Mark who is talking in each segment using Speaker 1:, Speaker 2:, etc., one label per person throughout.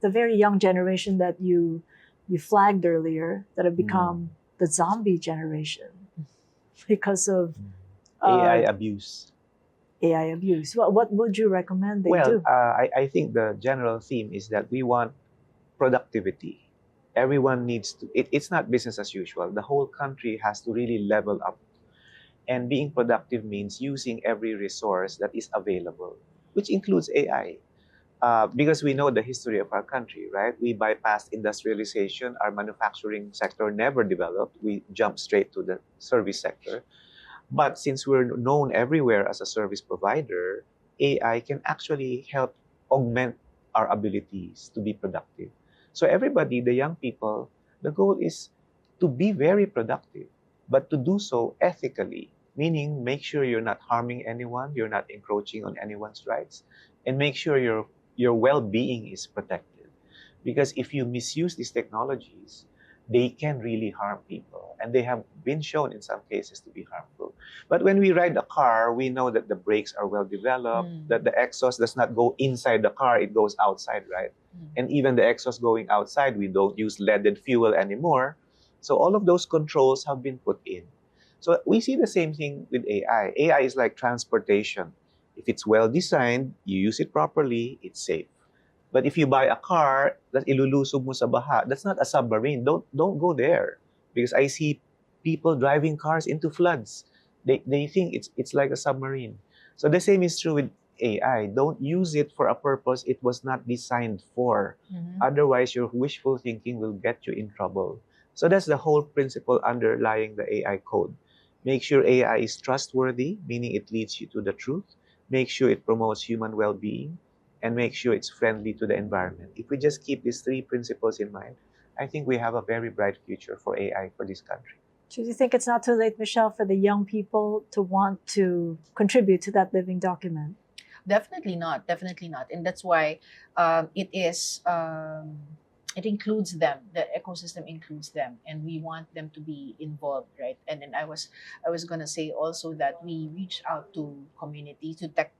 Speaker 1: the very young generation that you flagged earlier that have become the zombie generation because of
Speaker 2: AI abuse.
Speaker 1: AI abuse. What would you recommend they do?
Speaker 2: I think the general theme is that we want productivity. Everyone needs to, it's not business as usual. The whole country has to really level up. And being productive means using every resource that is available, which includes AI. Because we know the history of our country, right? We bypassed industrialization. Our manufacturing sector never developed. We jumped straight to the service sector. But since we're known everywhere as a service provider, AI can actually help augment our abilities to be productive. So everybody, the young people, the goal is to be very productive, but to do so ethically, meaning make sure you're not harming anyone, you're not encroaching on anyone's rights, and make sure your well-being is protected. Because if you misuse these technologies, they can really harm people, and they have been shown in some cases to be harmful. But when we ride a car, we know that the brakes are well developed, that the exhaust does not go inside the car, it goes outside, right? And even the exhaust going outside, we don't use leaded fuel anymore. So all of those controls have been put in. So we see the same thing with AI. AI is like transportation. If it's well designed, you use it properly, it's safe. But if you buy a car that ilulusob mo sa baha, that's not a submarine. Don't go there, because I see people driving cars into floods. They think it's like a submarine. So the same is true with AI. Don't use it for a purpose it was not designed for. Otherwise, your wishful thinking will get you in trouble. So that's the whole principle underlying the AI code. Make sure AI is trustworthy, meaning it leads you to the truth. Make sure it promotes human well-being, and make sure it's friendly to the environment. If we just keep these three principles in mind, I think we have a very bright future for AI for this country.
Speaker 1: Do you think it's not too late, Michelle, for the young people to want to contribute to that living document?
Speaker 3: Definitely not. Definitely not. And that's why it is. It includes them. The ecosystem includes them, and we want them to be involved, right? And then I was gonna say also that we reach out to community, to tech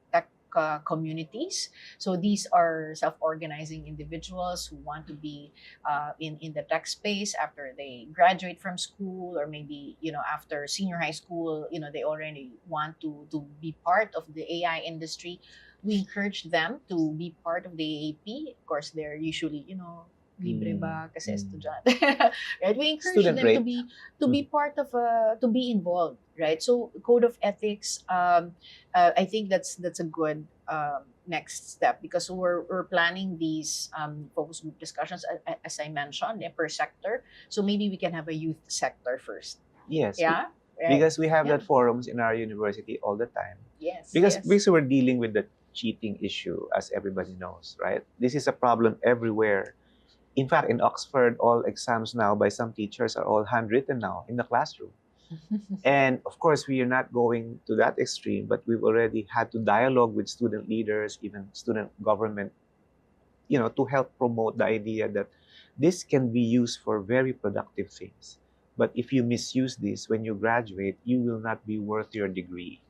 Speaker 3: communities. So these are self-organizing individuals who want to be in the tech space after they graduate from school, or maybe after senior high school, they already want to be part of the AI industry. We encourage them to be part of the AAP. Of course, they're usually libre ba kasi estudyante. Right? We encourage
Speaker 2: Student
Speaker 3: them
Speaker 2: rate.
Speaker 3: to be part of to be involved, right? So code of ethics, I think that's a good next step, because we're planning these focus group discussions, as I mentioned, per sector. So maybe we can have a youth sector first.
Speaker 2: Yes.
Speaker 3: Yeah. Right?
Speaker 2: Because we have that forums in our university all the time.
Speaker 3: Yes.
Speaker 2: Because we're dealing with the cheating issue, as everybody knows, right? This is a problem everywhere. In fact, in Oxford, all exams now by some teachers are all handwritten now in the classroom. And of course, we are not going to that extreme, but we've already had to dialogue with student leaders, even student government, to help promote the idea that this can be used for very productive things. But if you misuse this when you graduate, you will not be worth your degree.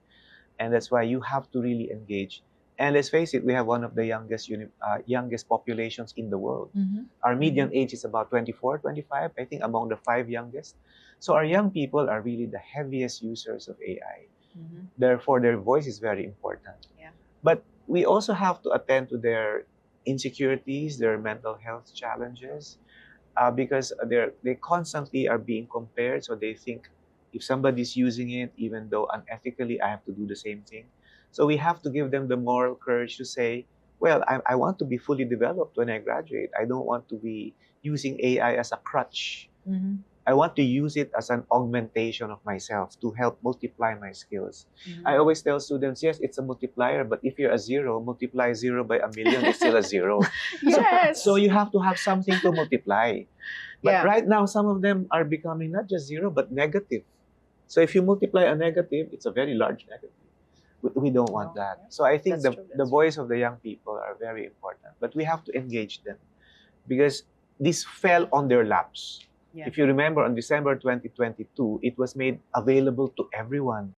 Speaker 2: And that's why you have to really engage. And let's face it, we have one of the youngest populations in the world. Our median age is about 24, 25, I think, among the 5 youngest. So our young people are really the heaviest users of AI. Therefore, their voice is very important.
Speaker 3: Yeah.
Speaker 2: But we also have to attend to their insecurities, their mental health challenges, because they constantly are being compared. So they think if somebody's using it, even though unethically, I have to do the same thing. So we have to give them the moral courage to say, well, I want to be fully developed when I graduate. I don't want to be using AI as a crutch. I want to use it as an augmentation of myself to help multiply my skills. I always tell students, yes, it's a multiplier, but if you're a 0, multiply 0 by 1,000,000, it's still a 0.
Speaker 3: Yes.
Speaker 2: So you have to have something to multiply. But right now, some of them are becoming not just 0, but negative. So if you multiply a negative, it's a very large negative. We don't want that. So I think the voice of the young people are very important. But we have to engage them, because this fell on their laps. If you remember, on December 2022, it was made available to everyone.